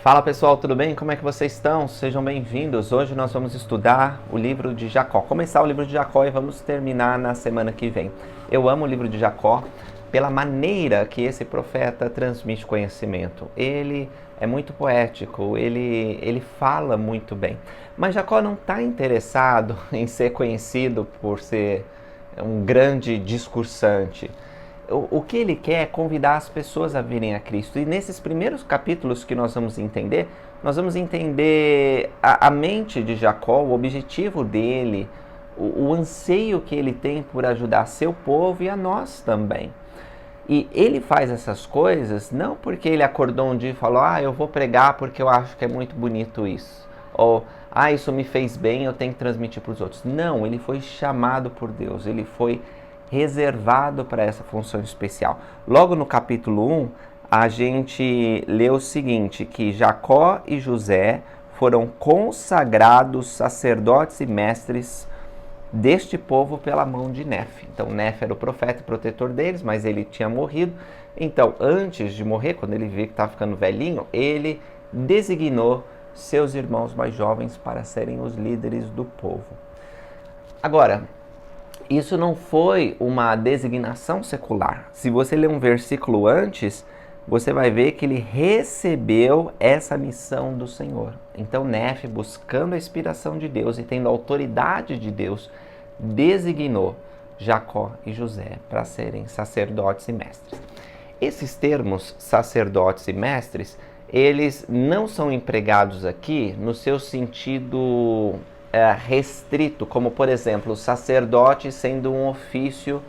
Fala pessoal, tudo bem? Como é que vocês estão? Sejam bem-vindos. Hoje nós vamos estudar o livro de Jacó. Começar o livro de Jacó e vamos terminar na semana que vem. Eu amo o livro de Jacó pela maneira que esse profeta transmite conhecimento. Ele é muito poético, ele fala muito bem. Mas Jacó não está interessado em ser conhecido por ser um grande discursante. O que ele quer é convidar as pessoas a virem a Cristo. E nesses primeiros capítulos que nós vamos entender a mente de Jacó, o objetivo dele, o anseio que ele tem por ajudar seu povo e a nós também. E ele faz essas coisas não porque ele acordou um dia e falou: eu vou pregar porque eu acho que é muito bonito isso. Ou, isso me fez bem, eu tenho que transmitir para os outros. Não, ele foi chamado por Deus, ele foi reservado para essa função especial. Logo no capítulo 1, a gente lê o seguinte, que Jacó e José foram consagrados sacerdotes e mestres deste povo pela mão de Nefe. Então, Nefe era o profeta e protetor deles, mas ele tinha morrido. Então, antes de morrer, quando ele viu que estava ficando velhinho, ele designou seus irmãos mais jovens para serem os líderes do povo. Agora, isso não foi uma designação secular. Se você ler um versículo antes, você vai ver que ele recebeu essa missão do Senhor. Então, Nefe, buscando a inspiração de Deus e tendo a autoridade de Deus, designou Jacó e José para serem sacerdotes e mestres. Esses termos, sacerdotes e mestres, eles não são empregados aqui no seu sentido restrito, como por exemplo, o sacerdote sendo um ofício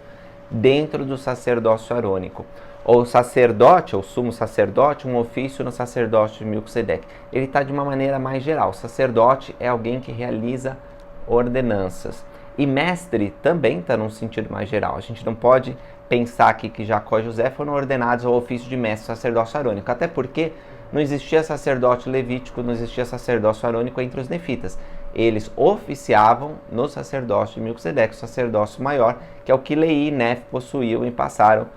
dentro do sacerdócio arônico, ou sacerdote, ou sumo sacerdote, um ofício no sacerdócio de Melquisedeque. Ele está de uma maneira mais geral. O sacerdote é alguém que realiza ordenanças. E mestre também está num sentido mais geral. A gente não pode pensar aqui que Jacó e José foram ordenados ao ofício de mestre sacerdócio arônico, até porque não existia sacerdote levítico, não existia sacerdócio arônico entre os nefitas. Eles oficiavam no sacerdócio de Melquisedeque, o sacerdócio maior, que é o que Leí e Nefe possuíam e passaram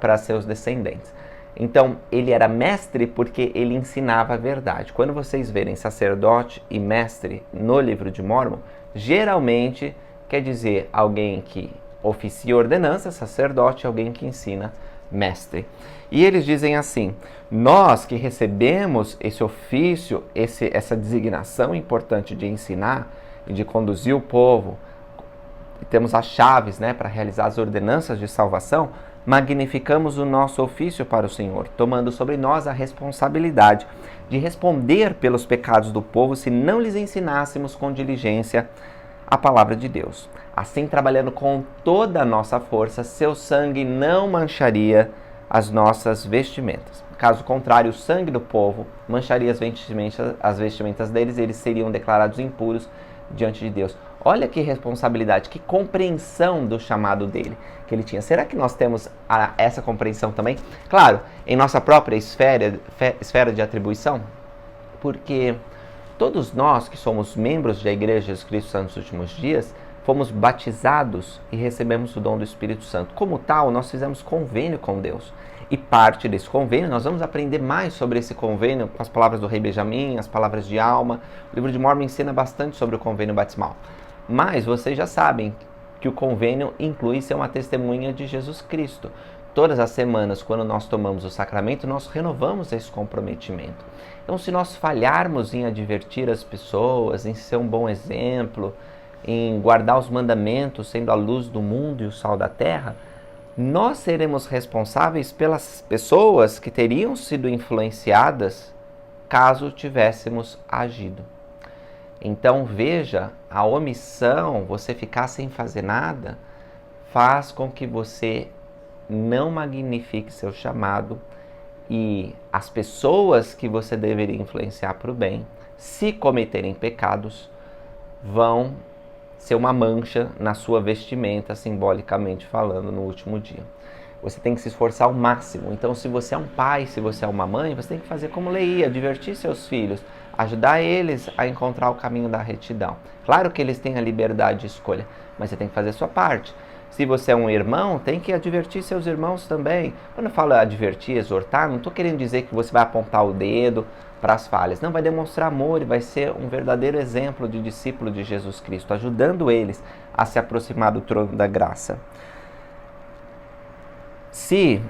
para seus descendentes. Então, ele era mestre porque ele ensinava a verdade. Quando vocês verem sacerdote e mestre no livro de Mórmon, geralmente quer dizer alguém que oficia ordenança, sacerdote, alguém que ensina, mestre. E eles dizem assim: nós que recebemos esse ofício, essa designação importante de ensinar e de conduzir o povo, e temos as chaves para realizar as ordenanças de salvação, magnificamos o nosso ofício para o Senhor, tomando sobre nós a responsabilidade de responder pelos pecados do povo se não lhes ensinássemos com diligência a palavra de Deus. Assim, trabalhando com toda a nossa força, seu sangue não mancharia as nossas vestimentas. Caso contrário, o sangue do povo mancharia as vestimentas deles e eles seriam declarados impuros diante de Deus. Olha que responsabilidade, que compreensão do chamado dele que ele tinha. Será que nós temos essa compreensão também? Claro, em nossa própria esfera de atribuição, porque todos nós que somos membros da Igreja de Jesus Cristo Santo dos Últimos Dias, fomos batizados e recebemos o dom do Espírito Santo. Como tal, nós fizemos convênio com Deus. E parte desse convênio, nós vamos aprender mais sobre esse convênio com as palavras do rei Benjamim, as palavras de Alma. O livro de Mórmon ensina bastante sobre o convênio batismal. Mas vocês já sabem que o convênio inclui ser uma testemunha de Jesus Cristo. Todas as semanas, quando nós tomamos o sacramento, nós renovamos esse comprometimento. Então, se nós falharmos em advertir as pessoas, em ser um bom exemplo, em guardar os mandamentos, sendo a luz do mundo e o sal da terra, nós seremos responsáveis pelas pessoas que teriam sido influenciadas caso tivéssemos agido. Então veja, a omissão, você ficar sem fazer nada, faz com que você não magnifique seu chamado e as pessoas que você deveria influenciar para o bem, se cometerem pecados, vão ser uma mancha na sua vestimenta, simbolicamente falando, no último dia. Você tem que se esforçar ao máximo. Então, se você é um pai, se você é uma mãe, você tem que fazer como Leí, divertir seus filhos, ajudar eles a encontrar o caminho da retidão. Claro que eles têm a liberdade de escolha, mas você tem que fazer a sua parte. Se você é um irmão, tem que advertir seus irmãos também. Quando eu falo advertir, exortar, não estou querendo dizer que você vai apontar o dedo, para as falhas. Não, vai demonstrar amor e vai ser um verdadeiro exemplo de discípulo de Jesus Cristo, ajudando eles a se aproximar do trono da graça. Se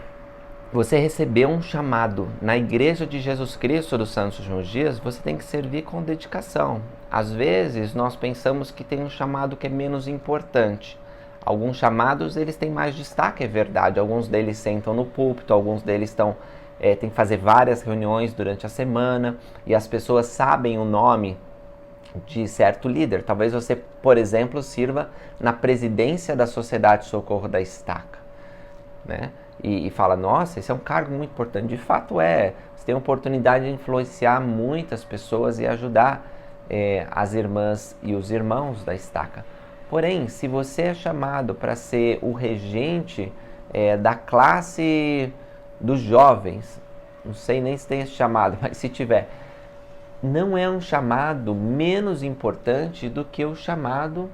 você recebeu um chamado na Igreja de Jesus Cristo dos Santos Últimos Dias, você tem que servir com dedicação. Às vezes, nós pensamos que tem um chamado que é menos importante. Alguns chamados, eles têm mais destaque, é verdade. Alguns deles sentam no púlpito, alguns deles têm que fazer várias reuniões durante a semana, e as pessoas sabem o nome de certo líder. Talvez você, por exemplo, sirva na presidência da Sociedade de Socorro da Estaca, né? E fala, nossa, esse é um cargo muito importante. De fato é. Você tem a oportunidade de influenciar muitas pessoas e ajudar as irmãs e os irmãos da estaca. Porém, se você é chamado para ser o regente da classe dos jovens, não sei nem se tem esse chamado, mas se tiver, não é um chamado menos importante do que o chamado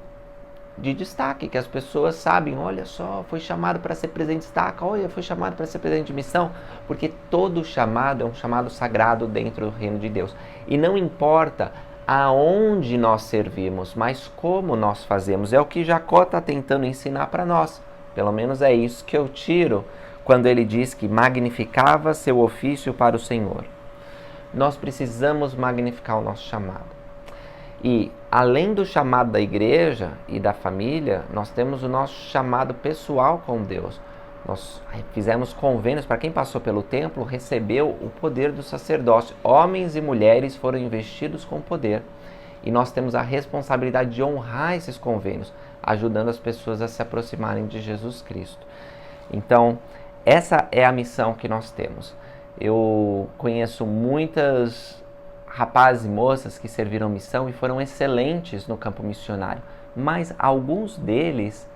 de destaque, que as pessoas sabem, olha só, foi chamado para ser presidente de estaca, olha, foi chamado para ser presidente de missão, porque todo chamado é um chamado sagrado dentro do reino de Deus. E não importa aonde nós servimos, mas como nós fazemos. É o que Jacó está tentando ensinar para nós. Pelo menos é isso que eu tiro quando ele diz que magnificava seu ofício para o Senhor. Nós precisamos magnificar o nosso chamado. E, além do chamado da igreja e da família, nós temos o nosso chamado pessoal com Deus. Nós fizemos convênios, para quem passou pelo templo, recebeu o poder do sacerdócio. Homens e mulheres foram investidos com poder. E nós temos a responsabilidade de honrar esses convênios, ajudando as pessoas a se aproximarem de Jesus Cristo. Então, essa é a missão que nós temos. Eu conheço muitas rapazes e moças que serviram missão e foram excelentes no campo missionário, mas alguns deles,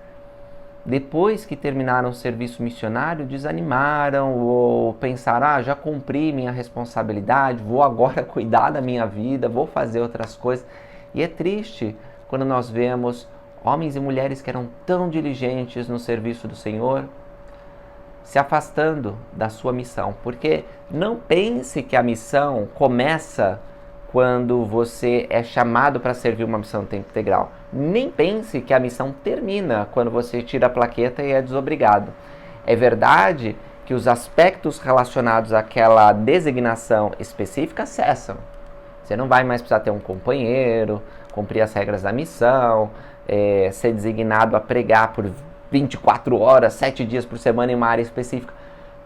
depois que terminaram o serviço missionário, desanimaram ou pensaram, já cumpri minha responsabilidade, vou agora cuidar da minha vida, vou fazer outras coisas. E é triste quando nós vemos homens e mulheres que eram tão diligentes no serviço do Senhor se afastando da sua missão, porque não pense que a missão começa quando você é chamado para servir uma missão de tempo integral. Nem pense que a missão termina quando você tira a plaqueta e é desobrigado. É verdade que os aspectos relacionados àquela designação específica cessam. Você não vai mais precisar ter um companheiro, cumprir as regras da missão, ser designado a pregar por 24 horas, 7 dias por semana em uma área específica.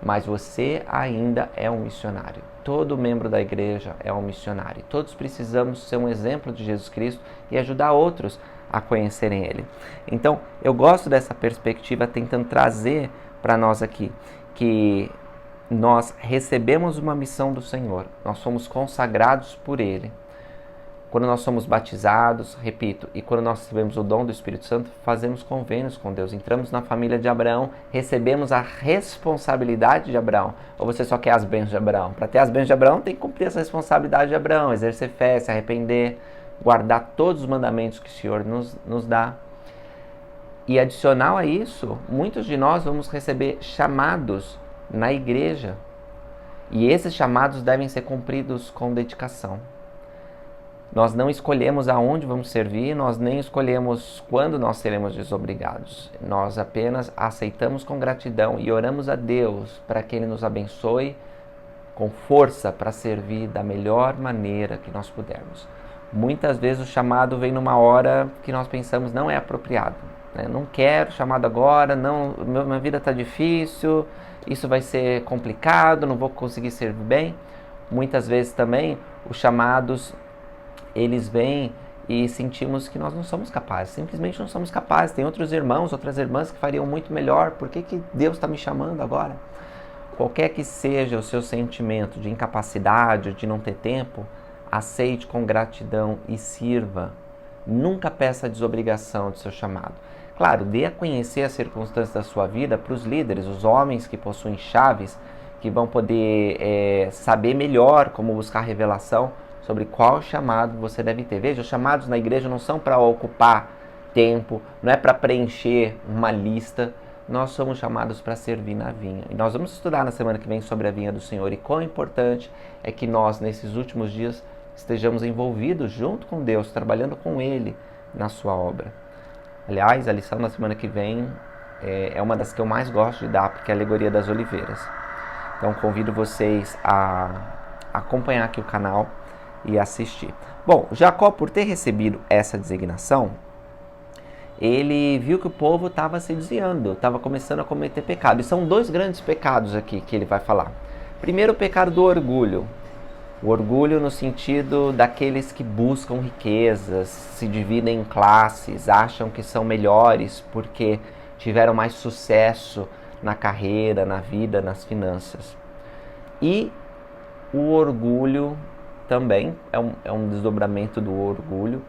Mas você ainda é um missionário. Todo membro da igreja é um missionário. Todos precisamos ser um exemplo de Jesus Cristo e ajudar outros a conhecerem Ele. Então, eu gosto dessa perspectiva, tentando trazer para nós aqui que nós recebemos uma missão do Senhor. Nós somos consagrados por Ele. Quando nós somos batizados, repito, e quando nós recebemos o dom do Espírito Santo, fazemos convênios com Deus. Entramos na família de Abraão, recebemos a responsabilidade de Abraão. Ou você só quer as bênçãos de Abraão? Para ter as bênçãos de Abraão, tem que cumprir essa responsabilidade de Abraão, exercer fé, se arrepender, guardar todos os mandamentos que o Senhor nos dá. E adicional a isso, muitos de nós vamos receber chamados na igreja. E esses chamados devem ser cumpridos com dedicação. Nós não escolhemos aonde vamos servir, nós nem escolhemos quando nós seremos desobrigados. Nós apenas aceitamos com gratidão e oramos a Deus para que Ele nos abençoe com força para servir da melhor maneira que nós pudermos. Muitas vezes o chamado vem numa hora que nós pensamos não é apropriado. Não quero chamado agora, não, minha vida está difícil, isso vai ser complicado, não vou conseguir servir bem. Muitas vezes também os chamados eles vêm e sentimos que nós não somos capazes, simplesmente não somos capazes. Tem outros irmãos, outras irmãs que fariam muito melhor, por que Deus está me chamando agora? Qualquer que seja o seu sentimento de incapacidade, de não ter tempo, aceite com gratidão e sirva. Nunca peça a desobrigação do seu chamado. Claro, dê a conhecer as circunstâncias da sua vida para os líderes, os homens que possuem chaves, que vão poder saber melhor como buscar revelação sobre qual chamado você deve ter. Veja, os chamados na igreja não são para ocupar tempo, não é para preencher uma lista, nós somos chamados para servir na vinha. E nós vamos estudar na semana que vem sobre a vinha do Senhor e quão importante é que nós, nesses últimos dias, estejamos envolvidos junto com Deus, trabalhando com Ele na sua obra. Aliás, a lição da semana que vem é uma das que eu mais gosto de dar, porque é a alegoria das oliveiras. Então convido vocês a acompanhar aqui o canal e assistir. Bom, Jacó, por ter recebido essa designação, ele viu que o povo estava se desviando, estava começando a cometer pecado. E são dois grandes pecados aqui que ele vai falar. Primeiro, o pecado do orgulho. O orgulho no sentido daqueles que buscam riquezas, se dividem em classes, acham que são melhores porque tiveram mais sucesso na carreira, na vida, nas finanças. E o orgulho também é um desdobramento do orgulho,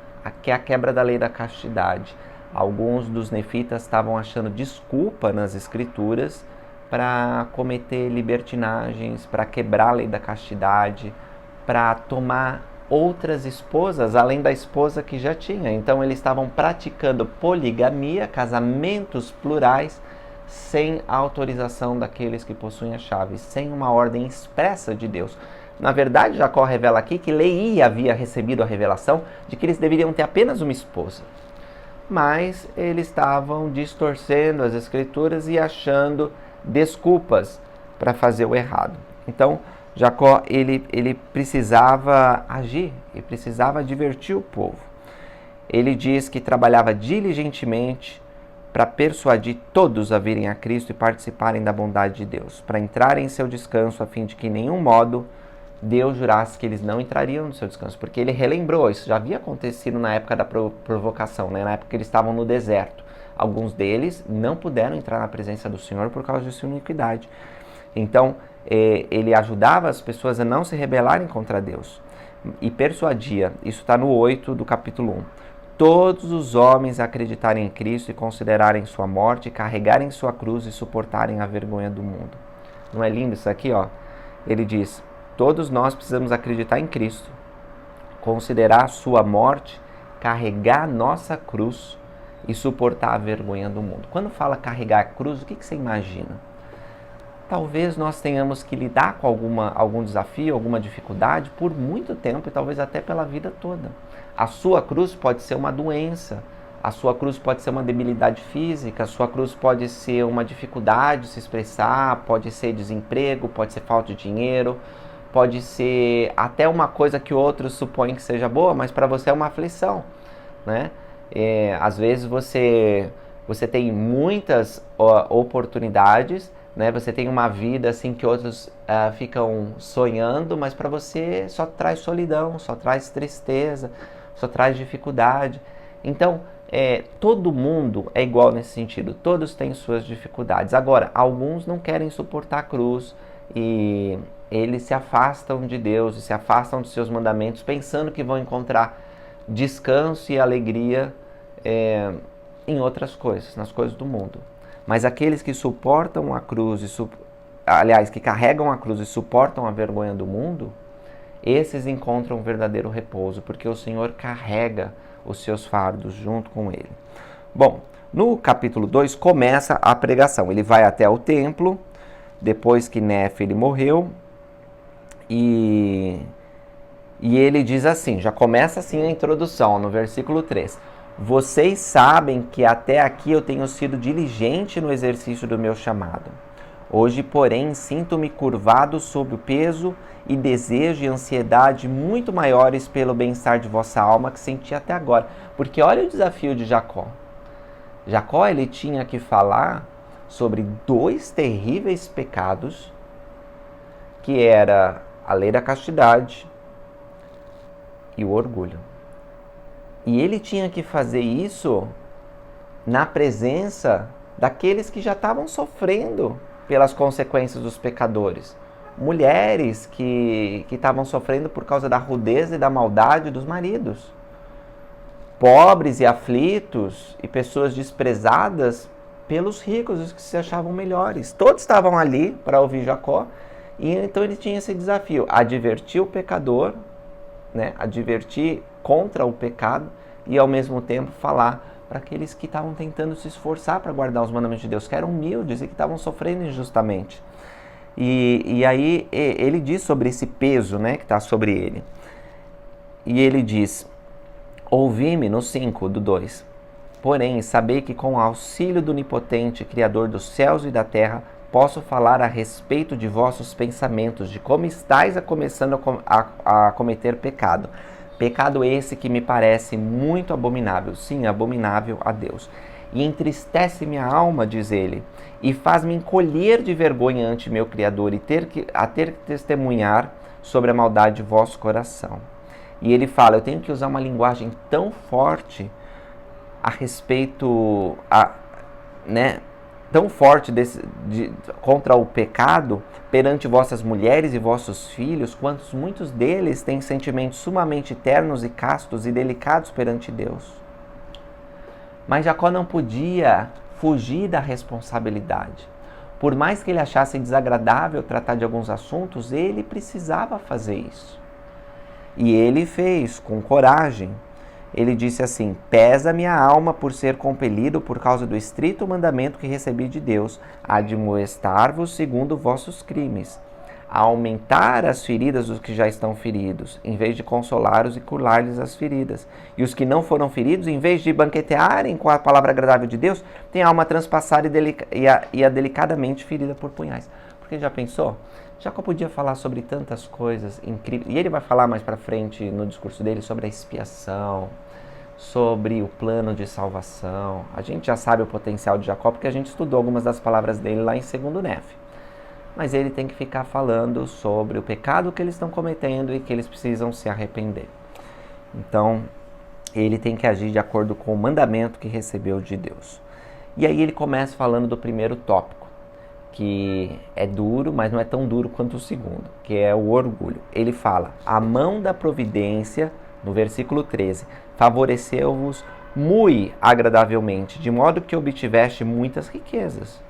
que é a quebra da lei da castidade. Alguns dos nefitas estavam achando desculpa nas escrituras para cometer libertinagens, para quebrar a lei da castidade, para tomar outras esposas, além da esposa que já tinha. Então eles estavam praticando poligamia, casamentos plurais, sem a autorização daqueles que possuem a chave, sem uma ordem expressa de Deus. Na verdade, Jacó revela aqui que Leí havia recebido a revelação de que eles deveriam ter apenas uma esposa. Mas eles estavam distorcendo as escrituras e achando desculpas para fazer o errado. Então, Jacó, ele precisava agir, ele precisava advertir o povo. Ele diz que trabalhava diligentemente para persuadir todos a virem a Cristo e participarem da bondade de Deus, para entrarem em seu descanso, a fim de que, em nenhum modo, Deus jurasse que eles não entrariam no seu descanso. Porque ele relembrou, isso já havia acontecido na época da provocação, né? Na época que eles estavam no deserto. Alguns deles não puderam entrar na presença do Senhor por causa de sua iniquidade. Então, ele ajudava as pessoas a não se rebelarem contra Deus. E persuadia, isso está no 8 do capítulo 1. Todos os homens a acreditarem em Cristo e considerarem sua morte, carregarem sua cruz e suportarem a vergonha do mundo. Não é lindo isso aqui, ó? Ele diz, todos nós precisamos acreditar em Cristo, considerar a sua morte, carregar a nossa cruz e suportar a vergonha do mundo. Quando fala carregar a cruz, o que você imagina? Talvez nós tenhamos que lidar com algum desafio, alguma dificuldade por muito tempo e talvez até pela vida toda. A sua cruz pode ser uma doença, a sua cruz pode ser uma debilidade física, a sua cruz pode ser uma dificuldade de se expressar, pode ser desemprego, pode ser falta de dinheiro, pode ser até uma coisa que outros supõem que seja boa, mas para você é uma aflição, né? Às vezes você tem muitas oportunidades, né? Você tem uma vida assim que outros ficam sonhando, mas para você só traz solidão, só traz tristeza, só traz dificuldade. Então, todo mundo é igual nesse sentido, todos têm suas dificuldades. Agora, alguns não querem suportar a cruz e eles se afastam de Deus, e se afastam dos seus mandamentos, pensando que vão encontrar descanso e alegria em outras coisas, nas coisas do mundo. Mas aqueles que suportam a cruz, que carregam a cruz e suportam a vergonha do mundo, esses encontram um verdadeiro repouso, porque o Senhor carrega os seus fardos junto com ele. Bom, no capítulo 2 começa a pregação. Ele vai até o templo, depois que Néfili morreu, e ele diz assim, já começa assim a introdução, no versículo 3. Vocês sabem que até aqui eu tenho sido diligente no exercício do meu chamado. Hoje, porém, sinto-me curvado sob o peso e desejo e ansiedade muito maiores pelo bem-estar de vossa alma que senti até agora. Porque olha o desafio de Jacó. Jacó, ele tinha que falar sobre dois terríveis pecados, que era a lei da castidade e o orgulho. E ele tinha que fazer isso na presença daqueles que já estavam sofrendo pelas consequências dos pecadores. Mulheres que estavam sofrendo por causa da rudeza e da maldade dos maridos. Pobres e aflitos e pessoas desprezadas pelos ricos, os que se achavam melhores. Todos estavam ali para ouvir Jacó. E então ele tinha esse desafio, advertir o pecador, né? Advertir contra o pecado e ao mesmo tempo falar para aqueles que estavam tentando se esforçar para guardar os mandamentos de Deus, que eram humildes e que estavam sofrendo injustamente. E aí ele diz sobre esse peso, né, que está sobre ele. E ele diz, ouvi-me no 5 do 2. Porém, sabei que com o auxílio do Onipotente, Criador dos céus e da terra, posso falar a respeito de vossos pensamentos, de como estáis começando a cometer pecado. Pecado esse que me parece muito abominável, sim, abominável a Deus. E entristece minha alma, diz ele, e faz-me encolher de vergonha ante meu Criador e ter que testemunhar sobre a maldade de vosso coração. E ele fala, eu tenho que usar uma linguagem tão forte a respeito, tão forte contra o pecado perante vossas mulheres e vossos filhos, quantos muitos deles têm sentimentos sumamente ternos e castos e delicados perante Deus. Mas Jacó não podia fugir da responsabilidade. Por mais que ele achasse desagradável tratar de alguns assuntos, ele precisava fazer isso. E ele fez com coragem. Ele disse assim, pesa minha alma por ser compelido por causa do estrito mandamento que recebi de Deus, a admoestar-vos segundo vossos crimes, a aumentar as feridas dos que já estão feridos, em vez de consolar-os e curar-lhes as feridas. E os que não foram feridos, em vez de banquetearem com a palavra agradável de Deus, têm a alma transpassada e a delicadamente ferida por punhais. Porque já pensou? Jacó podia falar sobre tantas coisas incríveis, e ele vai falar mais para frente no discurso dele sobre a expiação, sobre o plano de salvação. A gente já sabe o potencial de Jacó porque a gente estudou algumas das palavras dele lá em 2 Nefe. Mas ele tem que ficar falando sobre o pecado que eles estão cometendo e que eles precisam se arrepender. Então, ele tem que agir de acordo com o mandamento que recebeu de Deus. E aí ele começa falando do primeiro tópico, que é duro, mas não é tão duro quanto o segundo, que é o orgulho. Ele fala, a mão da providência, no versículo 13, favoreceu-vos muito agradavelmente, de modo que obtiveste muitas riquezas.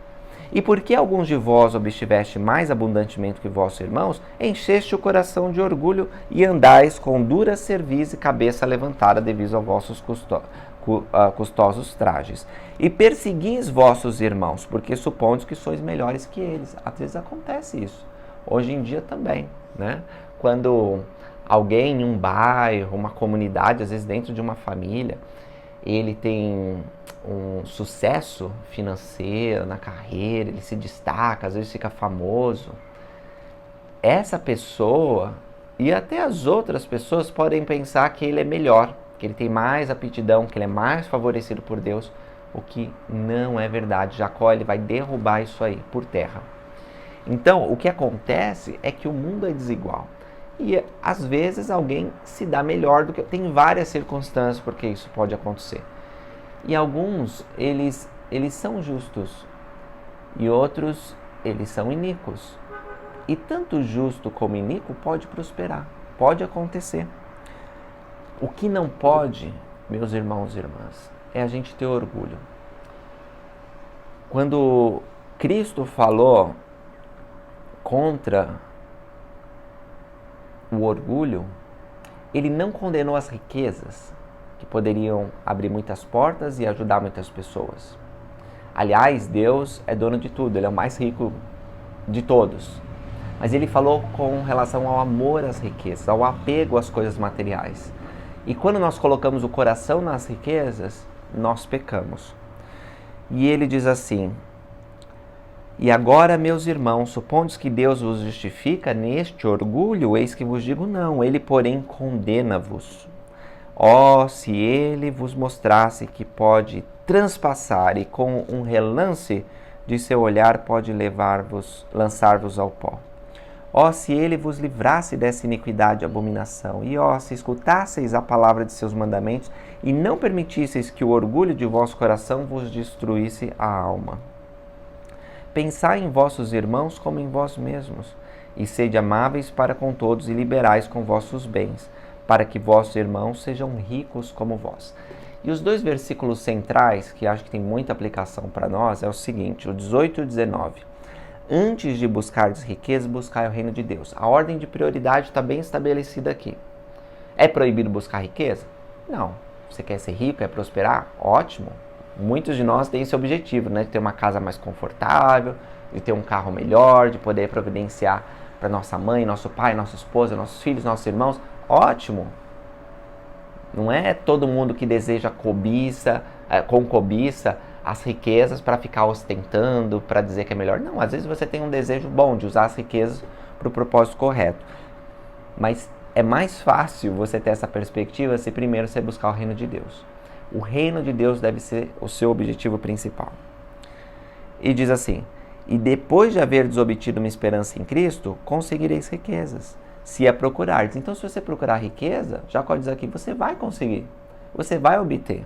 E porque alguns de vós obtiveste mais abundantemente que vossos irmãos, encheste o coração de orgulho e andais com dura cerviz e cabeça levantada devido aos vossos custosos trajes. E perseguis vossos irmãos, porque supondes que sois melhores que eles. Às vezes acontece isso. Hoje em dia também, né? Quando alguém em um bairro, uma comunidade, às vezes dentro de uma família, ele tem um sucesso financeiro na carreira, ele se destaca, às vezes fica famoso. Essa pessoa e até as outras pessoas podem pensar que ele é melhor, que ele tem mais aptidão, que ele é mais favorecido por Deus, o que não é verdade. Jacó ele vai derrubar isso aí por terra. Então, o que acontece é que o mundo é desigual. E às vezes alguém se dá melhor do que... Tem várias circunstâncias porque isso pode acontecer. E alguns, eles são justos. E outros, eles são iníquos. E tanto justo como iníquo pode prosperar. Pode acontecer. O que não pode, meus irmãos e irmãs, é a gente ter orgulho. Quando Cristo falou contra o orgulho, ele não condenou as riquezas, que poderiam abrir muitas portas e ajudar muitas pessoas. Aliás, Deus é dono de tudo, ele é o mais rico de todos. Mas ele falou com relação ao amor às riquezas, ao apego às coisas materiais. E quando nós colocamos o coração nas riquezas, nós pecamos. E ele diz assim, e agora, meus irmãos, supondes que Deus vos justifica neste orgulho? Eis que vos digo não, ele porém condena-vos. Ó, se ele vos mostrasse que pode transpassar e com um relance de seu olhar pode lançar-vos ao pó. Ó, se ele vos livrasse dessa iniquidade e abominação, e ó, se escutasseis a palavra de seus mandamentos e não permitisseis que o orgulho de vosso coração vos destruísse a alma. Pensai em vossos irmãos como em vós mesmos, e sede amáveis para com todos e liberais com vossos bens, para que vossos irmãos sejam ricos como vós. E os dois versículos centrais, que acho que tem muita aplicação para nós, é o seguinte, o 18 e o 19. Antes de buscardes riqueza, buscai o reino de Deus. A ordem de prioridade está bem estabelecida aqui. É proibido buscar riqueza? Não. Você quer ser rico, quer prosperar? Ótimo. Muitos de nós têm esse objetivo, né? De ter uma casa mais confortável, de ter um carro melhor, de poder providenciar para nossa mãe, nosso pai, nossa esposa, nossos filhos, nossos irmãos. Ótimo. Não é todo mundo que deseja com cobiça, as riquezas para ficar ostentando, para dizer que é melhor. Não, às vezes você tem um desejo bom de usar as riquezas para o propósito correto. Mas é mais fácil você ter essa perspectiva se primeiro você buscar o reino de Deus. O reino de Deus deve ser o seu objetivo principal. E diz assim: e depois de haver desobtido uma esperança em Cristo, conseguireis riquezas, se a procurardes. Então, se você procurar riqueza, Jacó diz aqui, você vai conseguir, você vai obter.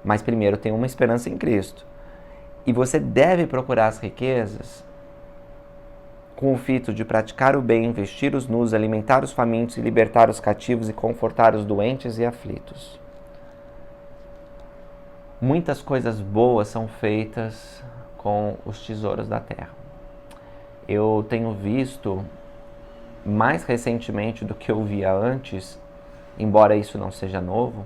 Mas primeiro tem uma esperança em Cristo. E você deve procurar as riquezas com o fito de praticar o bem, vestir os nus, alimentar os famintos e libertar os cativos e confortar os doentes e aflitos. Muitas coisas boas são feitas com os tesouros da terra. Eu tenho visto, mais recentemente do que eu via antes, embora isso não seja novo,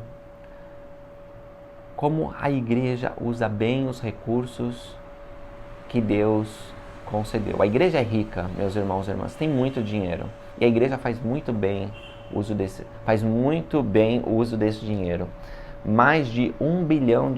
como a igreja usa bem os recursos que Deus concedeu. A igreja é rica, meus irmãos e irmãs, tem muito dinheiro. E a igreja faz muito bem o uso desse dinheiro. Mais de $1 bilhão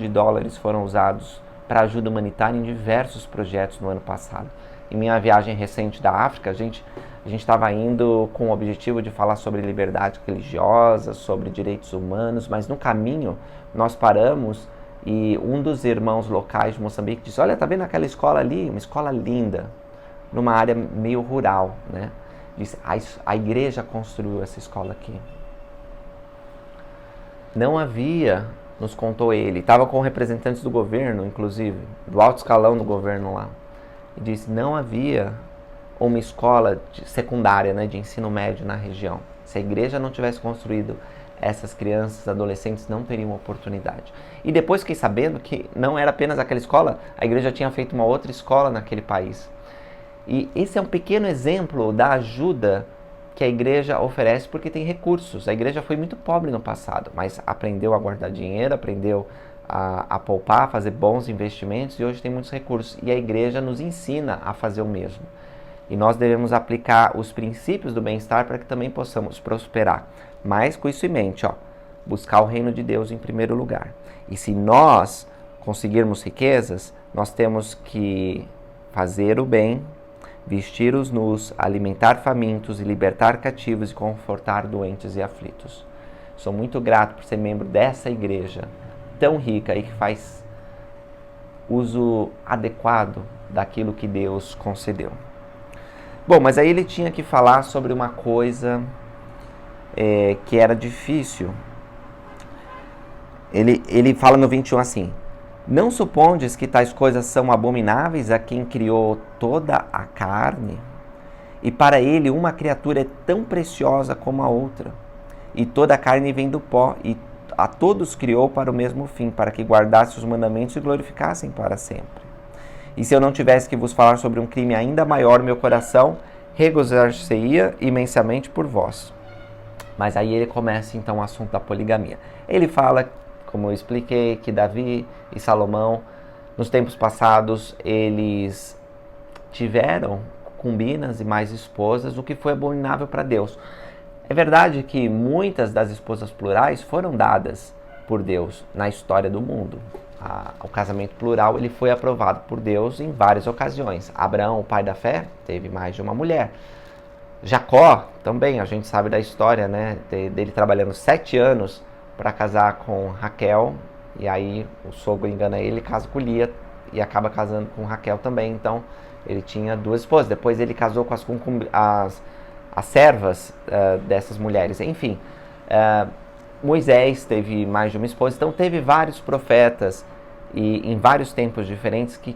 foram usados para ajuda humanitária em diversos projetos no ano passado. Em minha viagem recente da África, a gente estava indo com o objetivo de falar sobre liberdade religiosa, sobre direitos humanos, mas no caminho nós paramos e um dos irmãos locais de Moçambique disse: olha, tá vendo aquela escola ali? Uma escola linda, numa área meio rural, né? Disse: a igreja construiu essa escola aqui. Não havia, nos contou ele, estava com representantes do governo, inclusive, do alto escalão do governo lá, e disse: não havia uma escola secundária, né, de ensino médio na região. Se a igreja não tivesse construído, essas crianças, adolescentes não teriam oportunidade. E depois fiquei sabendo que não era apenas aquela escola, a igreja tinha feito uma outra escola naquele país. E esse é um pequeno exemplo da ajuda que a igreja oferece porque tem recursos. A igreja foi muito pobre no passado, mas aprendeu a guardar dinheiro, aprendeu a poupar, a fazer bons investimentos e hoje tem muitos recursos. E a igreja nos ensina a fazer o mesmo. E nós devemos aplicar os princípios do bem-estar para que também possamos prosperar. Mas com isso em mente, buscar o reino de Deus em primeiro lugar. E se nós conseguirmos riquezas, nós temos que fazer o bem, vestir os nus, alimentar famintos e libertar cativos e confortar doentes e aflitos. Sou muito grato por ser membro dessa igreja tão rica e que faz uso adequado daquilo que Deus concedeu. Bom, mas aí ele tinha que falar sobre uma coisa que era difícil. Ele fala no 21 assim: não supondes que tais coisas são abomináveis a quem criou toda a carne? E para ele uma criatura é tão preciosa como a outra. E toda a carne vem do pó, e a todos criou para o mesmo fim, para que guardasse os mandamentos e glorificassem para sempre. E se eu não tivesse que vos falar sobre um crime ainda maior, meu coração regozijar-se-ia imensamente por vós. Mas aí ele começa então o assunto da poligamia. Ele fala, como eu expliquei, que Davi e Salomão, nos tempos passados, eles tiveram concubinas e mais esposas, o que foi abominável para Deus. É verdade que muitas das esposas plurais foram dadas por Deus na história do mundo. O casamento plural ele foi aprovado por Deus em várias ocasiões. Abraão, o pai da fé, teve mais de uma mulher. Jacó, também, a gente sabe da história, né, dele trabalhando 7 anos para casar com Raquel, e aí o sogro engana ele, casa com Lia e acaba casando com Raquel também. Então ele tinha 2 esposas. Depois ele casou com as servas dessas mulheres. Enfim, Moisés teve mais de uma esposa. Então teve vários profetas e em vários tempos diferentes que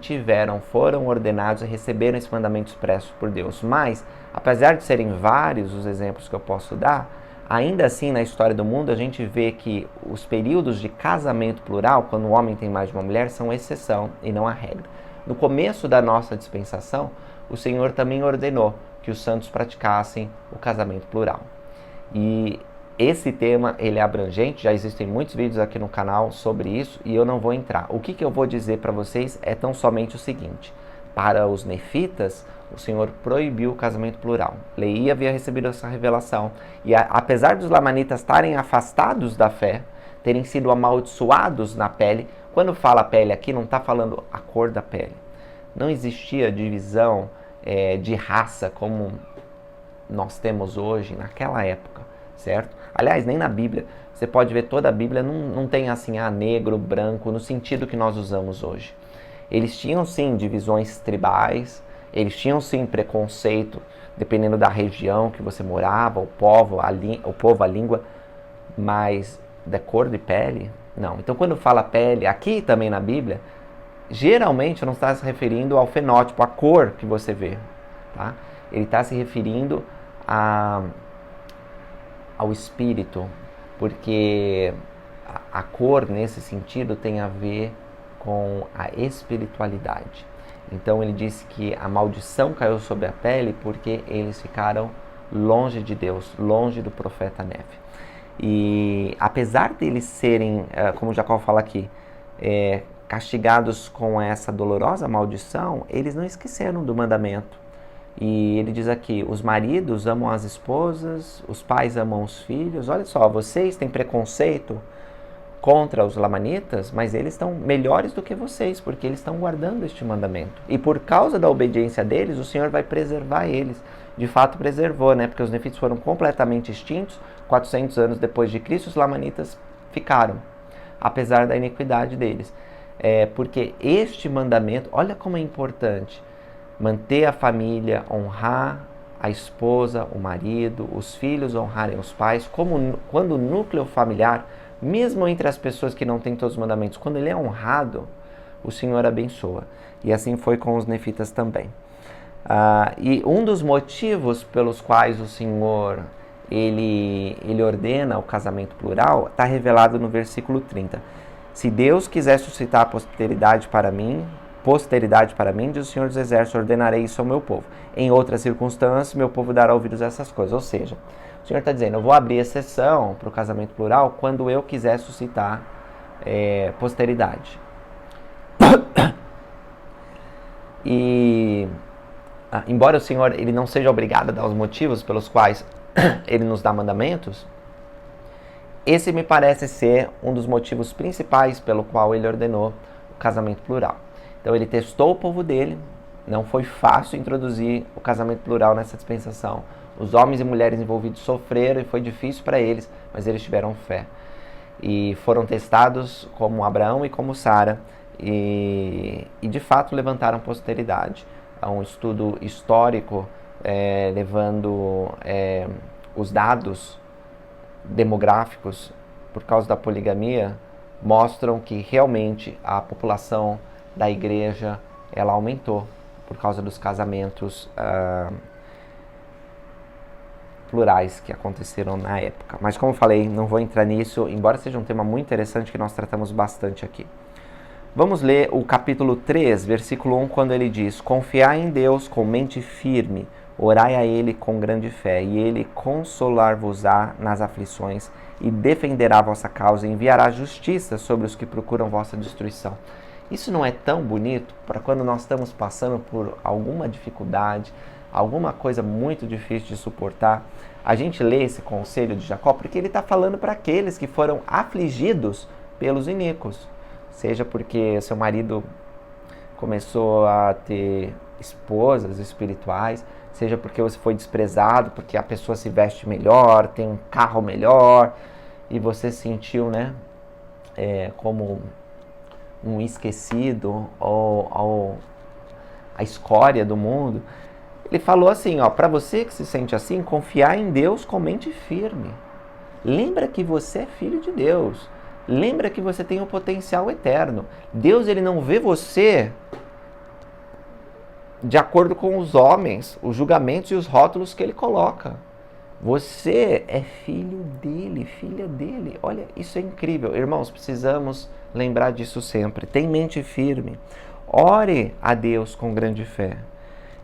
foram ordenados e receberam esse mandamento expresso por Deus. Mas, apesar de serem vários os exemplos que eu posso dar, ainda assim, na história do mundo, a gente vê que os períodos de casamento plural, quando o homem tem mais de uma mulher, são exceção e não a regra. No começo da nossa dispensação, o Senhor também ordenou que os santos praticassem o casamento plural. E esse tema, ele é abrangente, já existem muitos vídeos aqui no canal sobre isso e eu não vou entrar. O que eu vou dizer para vocês é tão somente o seguinte: para os nefitas, o Senhor proibiu o casamento plural. Leí havia recebido essa revelação e apesar dos lamanitas estarem afastados da fé, terem sido amaldiçoados na pele, quando fala pele aqui não está falando a cor da pele. Não existia divisão de raça como nós temos hoje naquela época, certo? Aliás, nem na Bíblia. Você pode ver toda a Bíblia, não tem assim, negro, branco, no sentido que nós usamos hoje. Eles tinham sim divisões tribais, eles tinham sim preconceito, dependendo da região que você morava, o povo, a língua, mas da cor de pele, não. Então quando fala pele, aqui também na Bíblia, geralmente não está se referindo ao fenótipo, à cor que você vê, tá? Ele está se referindo ao espírito, porque a cor nesse sentido tem a ver com a espiritualidade. Então ele disse que a maldição caiu sobre a pele porque eles ficaram longe de Deus, longe do profeta Nefe. E apesar deles serem, como Jacó fala aqui, castigados com essa dolorosa maldição, eles não esqueceram do mandamento. E ele diz aqui, os maridos amam as esposas, os pais amam os filhos. Olha só, vocês têm preconceito contra os lamanitas, mas eles estão melhores do que vocês, porque eles estão guardando este mandamento. E por causa da obediência deles, o Senhor vai preservar eles. De fato preservou, né? Porque os nefitas foram completamente extintos, 400 anos depois de Cristo, os lamanitas ficaram, apesar da iniquidade deles. Porque este mandamento, olha como é importante, manter a família, honrar a esposa, o marido, os filhos honrarem os pais, quando o núcleo familiar, mesmo entre as pessoas que não têm todos os mandamentos, quando ele é honrado, o Senhor abençoa. E assim foi com os nefitas também. E um dos motivos pelos quais o Senhor ele ordena o casamento plural está revelado no versículo 30. Se Deus quiser suscitar posteridade para mim, diz o Senhor dos Exércitos, ordenarei isso ao meu povo. Em outras circunstâncias, meu povo dará ouvidos a essas coisas. Ou seja, o Senhor está dizendo, eu vou abrir exceção para o casamento plural quando eu quiser suscitar posteridade. E, embora o Senhor ele não seja obrigado a dar os motivos pelos quais ele nos dá mandamentos, esse me parece ser um dos motivos principais pelo qual ele ordenou o casamento plural. Então ele testou o povo dele, não foi fácil introduzir o casamento plural nessa dispensação. Os homens e mulheres envolvidos sofreram e foi difícil para eles, mas eles tiveram fé. E foram testados como Abraão e como Sara, e de fato levantaram posteridade. Há um estudo histórico levando os dados demográficos por causa da poligamia, mostram que realmente a população da igreja ela aumentou por causa dos casamentos plurais que aconteceram na época. Mas como eu falei, não vou entrar nisso, embora seja um tema muito interessante que nós tratamos bastante aqui. Vamos ler o capítulo 3, versículo 1, quando ele diz: confiai em Deus com mente firme, orai a Ele com grande fé, e Ele consolar-vos-á nas aflições, e defenderá a vossa causa, e enviará justiça sobre os que procuram vossa destruição. Isso não é tão bonito para quando nós estamos passando por alguma dificuldade, alguma coisa muito difícil de suportar? A gente lê esse conselho de Jacó porque ele está falando para aqueles que foram afligidos pelos iníquos. Seja porque seu marido começou a ter esposas espirituais, seja porque você foi desprezado, porque a pessoa se veste melhor, tem um carro melhor, e você se sentiu, como um esquecido ou a escória do mundo. Ele falou assim, para você que se sente assim, confiar em Deus com mente firme. Lembra que você é filho de Deus. Lembra que você tem um potencial eterno. Deus ele não vê você de acordo com os homens, os julgamentos e os rótulos que ele coloca. Você é filho dele, filha dele. Olha, isso é incrível. Irmãos, precisamos lembrar disso sempre. Tem mente firme. Ore a Deus com grande fé.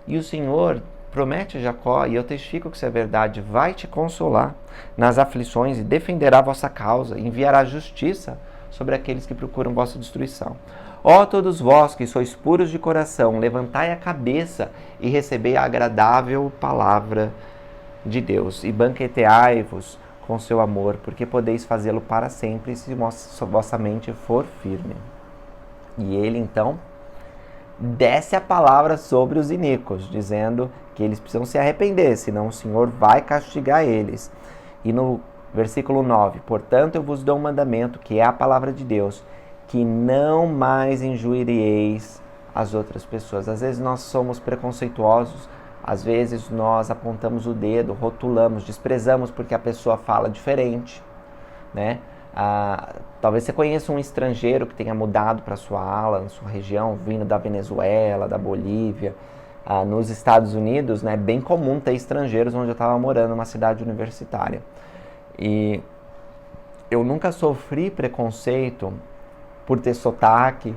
E o Senhor promete Jacó, e eu testifico que isso é verdade, vai te consolar nas aflições e defenderá a vossa causa, enviará justiça sobre aqueles que procuram vossa destruição. Ó todos vós que sois puros de coração, levantai a cabeça e recebei a agradável palavra de Deus, e banqueteai-vos com seu amor, porque podeis fazê-lo para sempre, se vossa mente for firme. E ele, então, desce a palavra sobre os iníquos, dizendo que eles precisam se arrepender, senão o Senhor vai castigar eles. E no versículo 9, portanto eu vos dou um mandamento, que é a palavra de Deus, que não mais injurieis as outras pessoas. Às vezes nós somos preconceituosos, às vezes nós apontamos o dedo, rotulamos, desprezamos porque a pessoa fala diferente, né? Talvez você conheça um estrangeiro que tenha mudado para sua ala, na sua região, vindo da Venezuela, da Bolívia. Nos Estados Unidos, né, é bem comum ter estrangeiros onde eu estava morando, numa cidade universitária. E eu nunca sofri preconceito por ter sotaque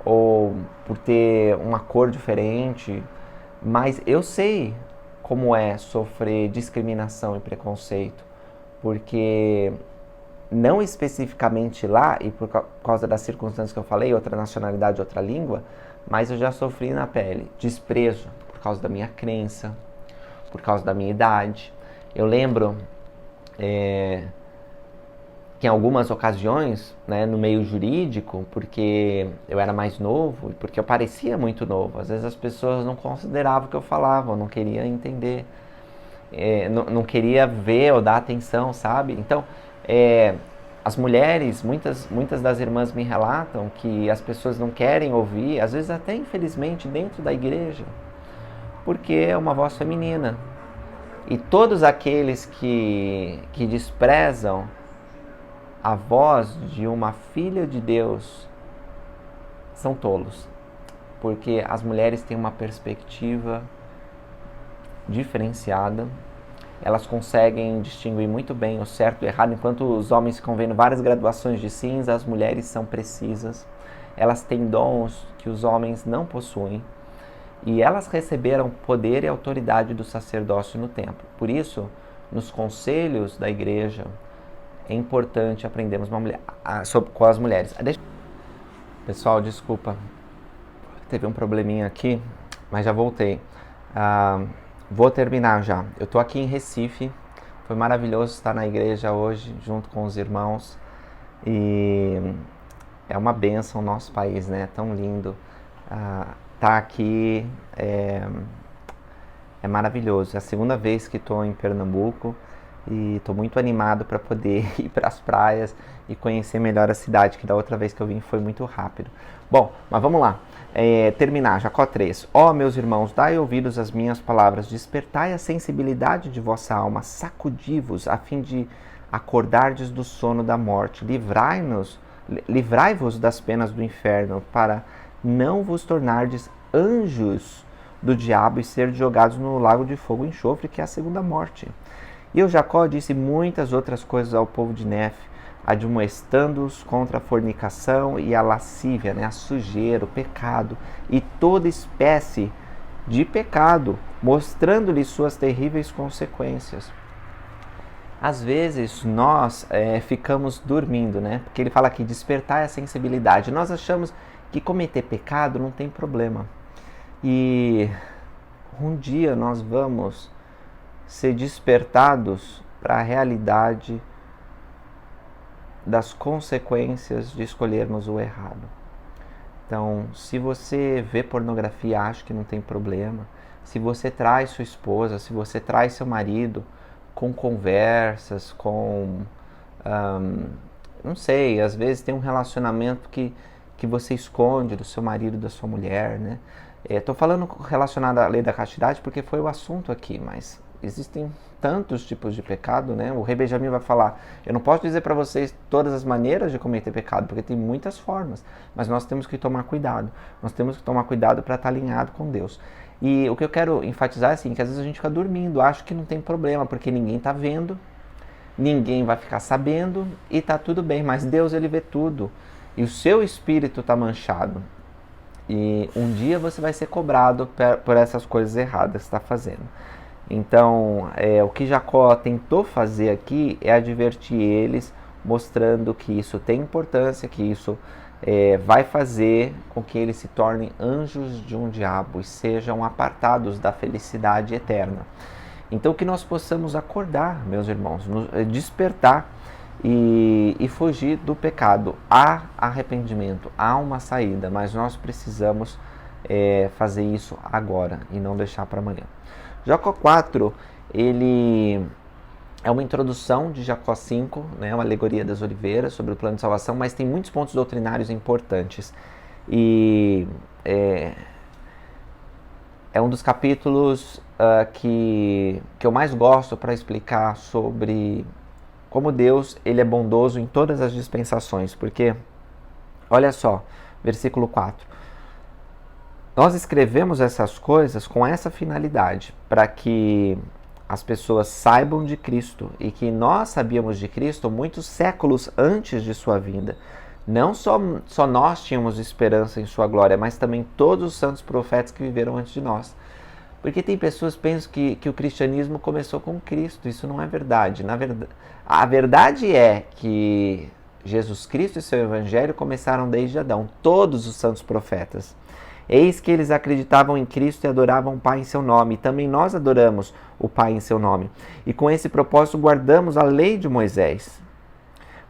ou por ter uma cor diferente, mas eu sei como é sofrer discriminação e preconceito, porque não especificamente lá, e por causa das circunstâncias que eu falei, outra nacionalidade, outra língua, mas eu já sofri na pele desprezo por causa da minha crença, por causa da minha idade. Eu lembro que em algumas ocasiões, né, no meio jurídico, porque eu era mais novo e porque eu parecia muito novo, às vezes as pessoas não consideravam o que eu falava, não queriam entender, não queria ver ou dar atenção, sabe? Então, as mulheres, muitas das irmãs me relatam que as pessoas não querem ouvir, às vezes até infelizmente dentro da igreja, porque é uma voz feminina. E todos aqueles que desprezam a voz de uma filha de Deus são tolos, porque as mulheres têm uma perspectiva diferenciada, elas conseguem distinguir muito bem o certo e o errado, enquanto os homens ficam vendo várias graduações de cinza, as mulheres são precisas, elas têm dons que os homens não possuem, e elas receberam poder e autoridade do sacerdócio no templo. Por isso, nos conselhos da igreja, é importante aprendermos com as mulheres. Pessoal, desculpa, teve um probleminha aqui, mas já voltei. Vou terminar já. Eu estou aqui em Recife, foi maravilhoso estar na igreja hoje, junto com os irmãos, e é uma bênção o nosso país, né? Tão lindo. Tá aqui é maravilhoso. É a segunda vez que estou em Pernambuco e estou muito animado para poder ir para as praias e conhecer melhor a cidade, que da outra vez que eu vim foi muito rápido. Bom, mas vamos lá. Terminar, Jacó 3. Ó, meus irmãos, dai ouvidos às minhas palavras, despertai a sensibilidade de vossa alma, sacudi-vos, a fim de acordardes do sono da morte, livrai-vos das penas do inferno, para não vos tornardes anjos do diabo e ser jogados no lago de fogo e enxofre, que é a segunda morte. E o Jacó disse muitas outras coisas ao povo de Nefe, admoestando-os contra a fornicação e a lascívia, né, a sujeira, o pecado e toda espécie de pecado, mostrando-lhes suas terríveis consequências. Às vezes nós ficamos dormindo, né? Porque ele fala aqui, despertar a sensibilidade. Nós achamos que cometer pecado não tem problema. E um dia nós vamos ser despertados para a realidade das consequências de escolhermos o errado. Então, se você vê pornografia, acha que não tem problema, se você traz sua esposa, se você traz seu marido com conversas, não sei, às vezes tem um relacionamento que você esconde do seu marido, da sua mulher, né? Estou falando relacionado à lei da castidade porque foi o assunto aqui, mas existem tantos tipos de pecado, né? O Rei Benjamin vai falar, eu não posso dizer para vocês todas as maneiras de cometer pecado, porque tem muitas formas, mas nós temos que tomar cuidado. Nós temos que tomar cuidado para estar alinhado com Deus. E o que eu quero enfatizar é assim, que às vezes a gente fica dormindo, acha que não tem problema, porque ninguém está vendo, ninguém vai ficar sabendo e está tudo bem, mas Deus, ele vê tudo. E o seu espírito está manchado. E um dia você vai ser cobrado por essas coisas erradas que está fazendo. Então, o que Jacó tentou fazer aqui é advertir eles, mostrando que isso tem importância, que isso vai fazer com que eles se tornem anjos de um diabo e sejam apartados da felicidade eterna. Então, que nós possamos acordar, meus irmãos, despertar e fugir do pecado. Há arrependimento, há uma saída, mas nós precisamos fazer isso agora e não deixar para amanhã. Jacó 4, ele é uma introdução de Jacó 5, né, uma alegoria das oliveiras sobre o plano de salvação, mas tem muitos pontos doutrinários importantes. E é um dos capítulos que eu mais gosto para explicar sobre como Deus ele é bondoso em todas as dispensações. Porque, olha só, versículo 4. Nós escrevemos essas coisas com essa finalidade, para que as pessoas saibam de Cristo e que nós sabíamos de Cristo muitos séculos antes de sua vinda. Não só nós tínhamos esperança em sua glória, mas também todos os santos profetas que viveram antes de nós. Porque tem pessoas que pensam que o cristianismo começou com Cristo. Isso não é verdade. A verdade é que Jesus Cristo e seu evangelho começaram desde Adão, todos os santos profetas. Eis que eles acreditavam em Cristo e adoravam o Pai em seu nome. E também nós adoramos o Pai em seu nome. E com esse propósito guardamos a lei de Moisés.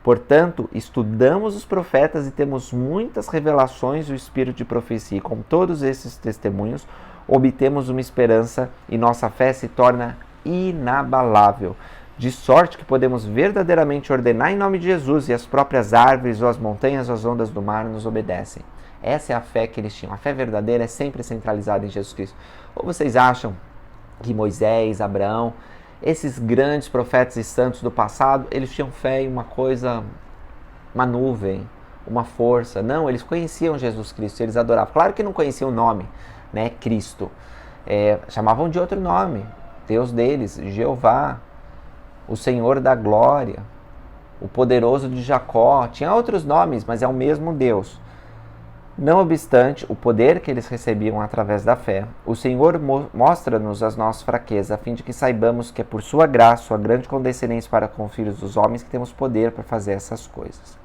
Portanto, estudamos os profetas e temos muitas revelações do Espírito de profecia. E com todos esses testemunhos, obtemos uma esperança e nossa fé se torna inabalável. De sorte que podemos verdadeiramente ordenar em nome de Jesus, e as próprias árvores ou as montanhas ou as ondas do mar nos obedecem. Essa é a fé que eles tinham. A fé verdadeira é sempre centralizada em Jesus Cristo. Ou vocês acham que Moisés, Abraão, esses grandes profetas e santos do passado, eles tinham fé em uma coisa, uma nuvem, uma força? Não, eles conheciam Jesus Cristo, eles adoravam. Claro que não conheciam o nome, né, Cristo. Chamavam de outro nome. Deus deles, Jeová, o Senhor da Glória, o poderoso de Jacó. Tinha outros nomes, mas é o mesmo Deus. Não obstante o poder que eles recebiam através da fé, o Senhor mostra-nos as nossas fraquezas, a fim de que saibamos que é por sua graça, sua grande condescendência para com os filhos dos homens, que temos poder para fazer essas coisas.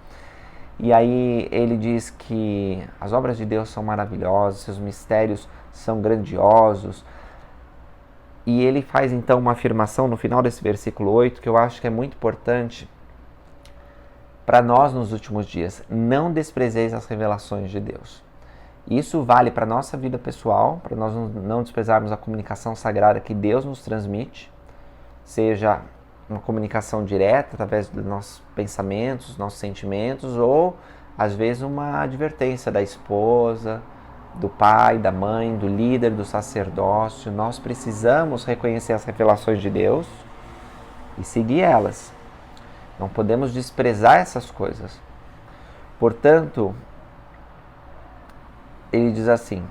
E aí ele diz que as obras de Deus são maravilhosas, seus mistérios são grandiosos. E ele faz então uma afirmação no final desse versículo 8, que eu acho que é muito importante para nós nos últimos dias: não desprezeis as revelações de Deus. Isso vale para a nossa vida pessoal, para nós não desprezarmos a comunicação sagrada que Deus nos transmite, seja uma comunicação direta através dos nossos pensamentos, nossos sentimentos, ou às vezes uma advertência da esposa, do pai, da mãe, do líder, do sacerdócio. Nós precisamos reconhecer as revelações de Deus e seguir elas. Não podemos desprezar essas coisas. Portanto, ele diz assim: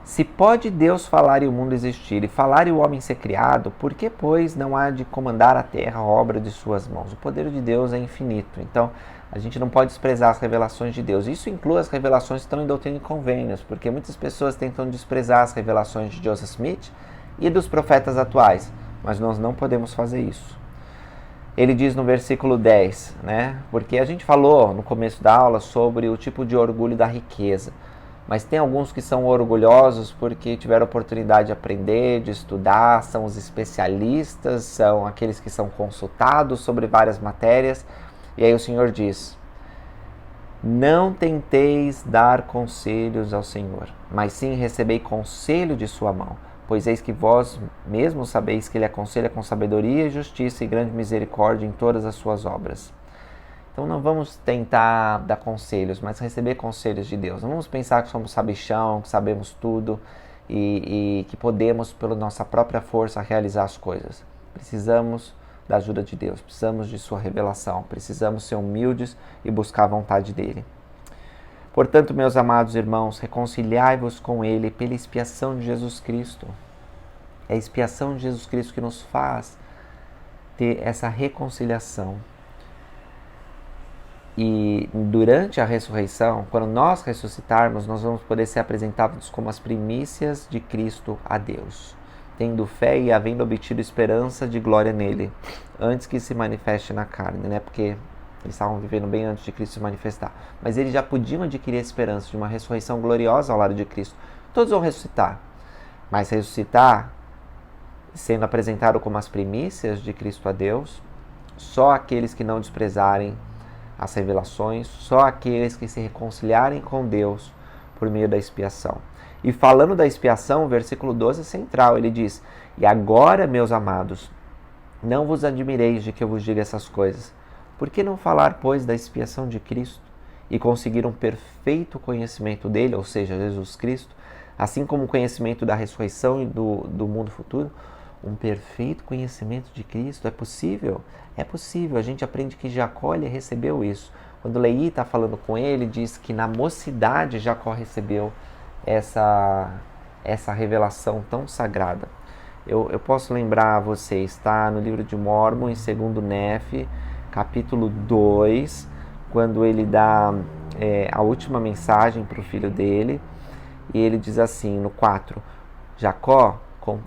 se pode Deus falar e o mundo existir, e falar e o homem ser criado, por que, pois, não há de comandar a terra, obra de suas mãos? O poder de Deus é infinito. Então, a gente não pode desprezar as revelações de Deus. Isso inclui as revelações que estão em Doutrina e Convênios, porque muitas pessoas tentam desprezar as revelações de Joseph Smith e dos profetas atuais, mas nós não podemos fazer isso. Ele diz no versículo 10, né? Porque a gente falou no começo da aula sobre o tipo de orgulho da riqueza, mas tem alguns que são orgulhosos porque tiveram a oportunidade de aprender, de estudar, são os especialistas, são aqueles que são consultados sobre várias matérias. E aí o Senhor diz: não tenteis dar conselhos ao Senhor, mas sim recebei conselho de sua mão. Pois eis que vós mesmos sabeis que ele aconselha com sabedoria e justiça e grande misericórdia em todas as suas obras. Então não vamos tentar dar conselhos, mas receber conselhos de Deus. Não vamos pensar que somos sabichão, que sabemos tudo e que podemos, pela nossa própria força, realizar as coisas. Precisamos da ajuda de Deus, precisamos de sua revelação, precisamos ser humildes e buscar a vontade dele. Portanto, meus amados irmãos, reconciliai-vos com ele pela expiação de Jesus Cristo. É a expiação de Jesus Cristo que nos faz ter essa reconciliação. E durante a ressurreição, quando nós ressuscitarmos, nós vamos poder ser apresentados como as primícias de Cristo a Deus, tendo fé e havendo obtido esperança de glória nele, antes que se manifeste na carne, né? Porque eles estavam vivendo bem antes de Cristo se manifestar. Mas eles já podiam adquirir a esperança de uma ressurreição gloriosa ao lado de Cristo. Todos vão ressuscitar, mas ressuscitar, sendo apresentado como as primícias de Cristo a Deus, só aqueles que não desprezarem as revelações, só aqueles que se reconciliarem com Deus por meio da expiação. E falando da expiação, o versículo 12 é central, ele diz: e agora, meus amados, não vos admireis de que eu vos diga essas coisas. Por que não falar, pois, da expiação de Cristo e conseguir um perfeito conhecimento dele, ou seja, Jesus Cristo, assim como o conhecimento da ressurreição e do mundo futuro? Um perfeito conhecimento de Cristo é possível? É possível. A gente aprende que Jacó ele recebeu isso. Quando Leí está falando com ele, diz que na mocidade Jacó recebeu essa revelação tão sagrada. Eu posso lembrar a vocês, está no livro de Mórmon, em 2 Nefe, capítulo 2, quando ele dá a última mensagem para o filho dele, e ele diz assim, no 4, Jacó,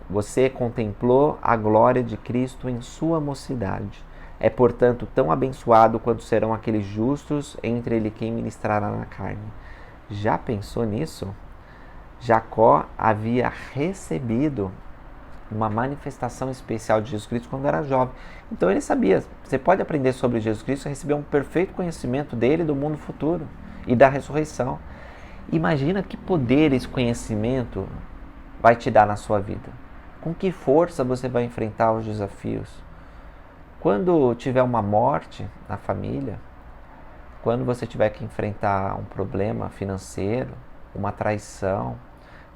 você contemplou a glória de Cristo em sua mocidade. É, portanto, tão abençoado quanto serão aqueles justos entre ele quem ministrará na carne. Já pensou nisso? Jacó havia recebido uma manifestação especial de Jesus Cristo quando era jovem. Então ele sabia, você pode aprender sobre Jesus Cristo e receber um perfeito conhecimento dele, do mundo futuro e da ressurreição. Imagina que poder esse conhecimento vai te dar na sua vida. Com que força você vai enfrentar os desafios? Quando tiver uma morte na família, quando você tiver que enfrentar um problema financeiro, uma traição,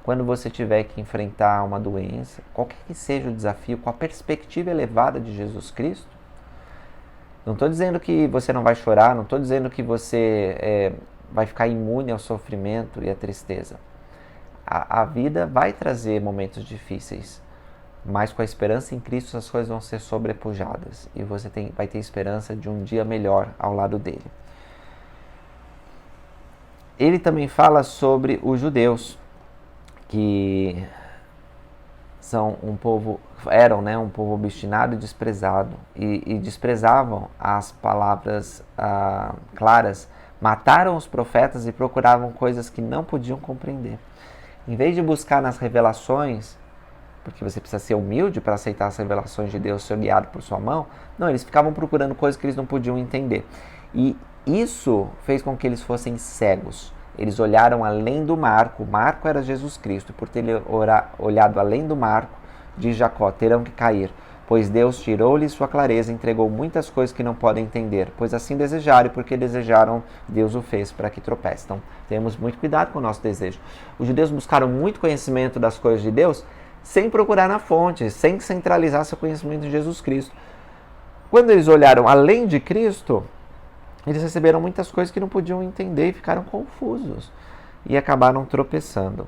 quando você tiver que enfrentar uma doença, qualquer que seja o desafio, com a perspectiva elevada de Jesus Cristo, não estou dizendo que você não vai chorar, não estou dizendo que você vai ficar imune ao sofrimento e à tristeza. A vida vai trazer momentos difíceis, mas com a esperança em Cristo as coisas vão ser sobrepujadas e você vai ter esperança de um dia melhor ao lado dele. Ele também fala sobre os judeus, que eram um povo obstinado e desprezado, e desprezavam as palavras claras, mataram os profetas e procuravam coisas que não podiam compreender. Em vez de buscar nas revelações, porque você precisa ser humilde para aceitar as revelações de Deus, ser guiado por sua mão, não, eles ficavam procurando coisas que eles não podiam entender. E isso fez com que eles fossem cegos. Eles olharam além do marco, o marco era Jesus Cristo, e por ter olhado além do marco, diz Jacó, terão que cair, pois Deus tirou-lhe sua clareza e entregou muitas coisas que não podem entender, pois assim desejaram, e porque desejaram, Deus o fez para que tropece. Então, temos muito cuidado com o nosso desejo. Os judeus buscaram muito conhecimento das coisas de Deus, sem procurar na fonte, sem centralizar seu conhecimento de Jesus Cristo. Quando eles olharam além de Cristo, eles receberam muitas coisas que não podiam entender e ficaram confusos e acabaram tropeçando.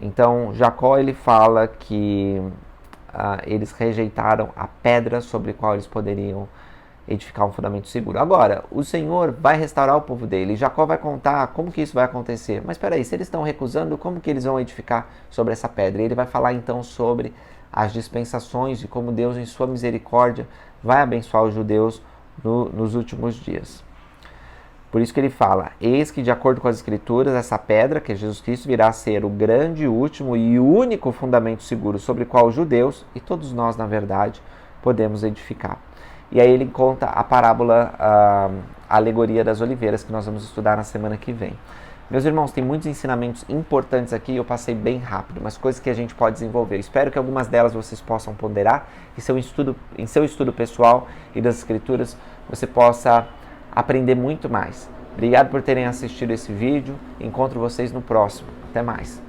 Então, Jacó ele fala que eles rejeitaram a pedra sobre a qual eles poderiam edificar um fundamento seguro. Agora, o Senhor vai restaurar o povo dele. Jacó vai contar como que isso vai acontecer. Mas espera aí, se eles estão recusando, como que eles vão edificar sobre essa pedra? E ele vai falar então sobre as dispensações e como Deus, em sua misericórdia, vai abençoar os judeus nos últimos dias. Por isso que ele fala, eis que de acordo com as Escrituras, essa pedra, que é Jesus Cristo, virá a ser o grande, último e único fundamento seguro sobre o qual os judeus, e todos nós, na verdade, podemos edificar. E aí ele conta a parábola, a alegoria das oliveiras, que nós vamos estudar na semana que vem. Meus irmãos, tem muitos ensinamentos importantes aqui, eu passei bem rápido, mas coisas que a gente pode desenvolver. Espero que algumas delas vocês possam ponderar, e em seu estudo pessoal e das Escrituras, você possa aprender muito mais. Obrigado por terem assistido esse vídeo. Encontro vocês no próximo. Até mais.